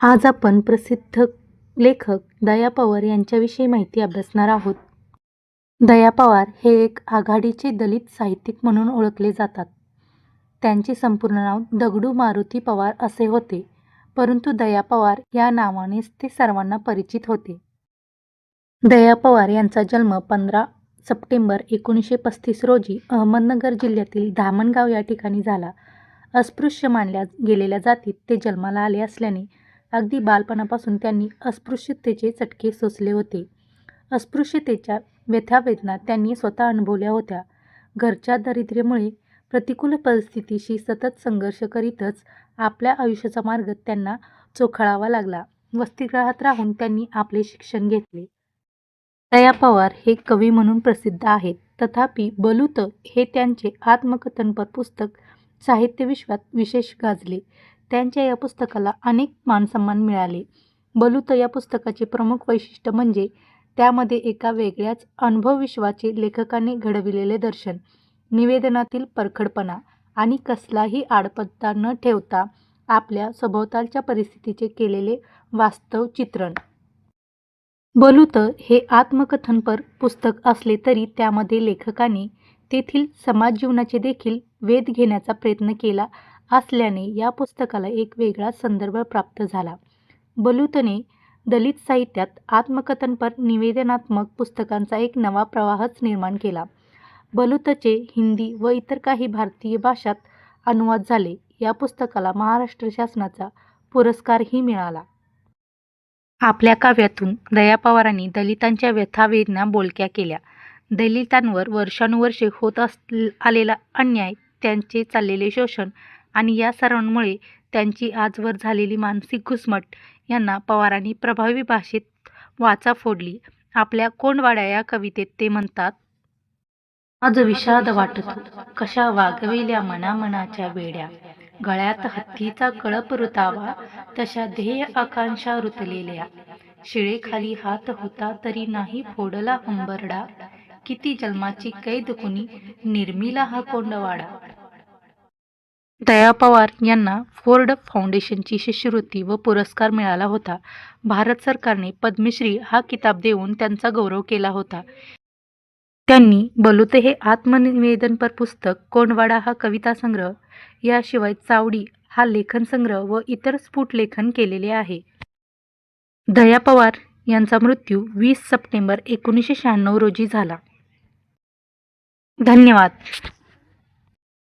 आज आपण प्रसिद्ध लेखक दया पवार यांच्याविषयी माहिती अभ्यासणार आहोत. दया पवार हे एक आघाडीचे दलित साहित्यिक म्हणून ओळखले जातात. त्यांचे संपूर्ण नाव दगडू मारुती पवार असे होते, परंतु दया पवार या नावानेच ते सर्वांना परिचित होते. दया पवार यांचा जन्म 15 सप्टेंबर 1935 रोजी अहमदनगर जिल्ह्यातील धामणगाव या ठिकाणी झाला. अस्पृश्य मानल्या गेलेल्या जातीत ते जन्माला आले असल्याने अगदी बालपणापासून त्यांनी अस्पृश्यतेचे चटके सोसले होते. अस्पृश्यतेच्या व्यथा-वेदना त्यांनी स्वतः अनुभवल्या होत्या. घरच्या दारिद्र्यामुळे प्रतिकूल परिस्थितीशी सतत संघर्ष करीतच आपल्या आयुष्याचा मार्ग त्यांना चोखाळावा लागला. वसतिगृहात राहून त्यांनी आपले शिक्षण घेतले. दया पवार हे कवी म्हणून प्रसिद्ध आहेत. तथापि बलूत हे त्यांचे आत्मकथनपर पुस्तक साहित्य विश्वात विशेष गाजले. त्यांच्या या पुस्तकाला अनेक मानसन्मान मिळाले. बलूत या पुस्तकाचे प्रमुख वैशिष्ट्य म्हणजे त्यामध्ये एका वेगळ्याच अनुभवविश्वाचे लेखकाने घडविलेले दर्शन, निवेदनातील परखडपणा आणि कसलाही आडपदर न ठेवता आपल्या सभोवतालच्या परिस्थितीचे केलेले वास्तव चित्रण. बलूत हे आत्मकथनपर पुस्तक असले तरी त्यामध्ये लेखकाने तेथील समाजजीवनाचे देखील वेध घेण्याचा प्रयत्न केला असल्याने या पुस्तकाला एक वेगळा संदर्भ प्राप्त झाला. बलूतने दलित साहित्यात आत्मकथनपर निवेदनात्मक पुस्तकांचा एक नवा प्रवाहच निर्माण केला. बलूतचे हिंदी व इतर काही भारतीय भाषात अनुवाद झाले. या पुस्तकाला महाराष्ट्र शासनाचा पुरस्कारही मिळाला. आपल्या काव्यातून दया पवारांनी दलितांच्या व्यथा-वेदना बोलक्या केल्या. दलितांवर वर्षानुवर्षे होत आलेला अन्याय, त्यांचे चाललेले शोषण आणि या सर्वांमुळे त्यांची आजवर झालेली मानसिक घुसमट यांना पवारांनी प्रभावी भाषेत वाचा फोडली. आपल्या कोंडवाड्या या कवितेत ते म्हणतात, आज विषाद वाटतो कशा वागविल्या मनामनाच्या बेड्या, गळ्यात हत्तीचा कळप रुतावा तशा ध्येय आकांक्षा रुतलेल्या, शिळेखाली हात होता तरी नाही फोडला हंबरडा, किती जन्माची कैद कुणी निर्मिला हा कोंडवाडा. दया पवार यांना फोर्ड फाउंडेशनची शिष्यवृत्ती व पुरस्कार मिळाला होता. भारत सरकारने पद्मश्री हा किताब देऊन त्यांचा गौरव केला होता. त्यांनी बलूत हे आत्मनिवेदनपर पुस्तक, कोंडवाडा हा कविता संग्रह याशिवाय चावडी हा लेखन संग्रह व इतर स्फुट लेखन केलेले आहे. दया पवार यांचा मृत्यू 20 सप्टेंबर 1996 रोजी झाला. धन्यवाद.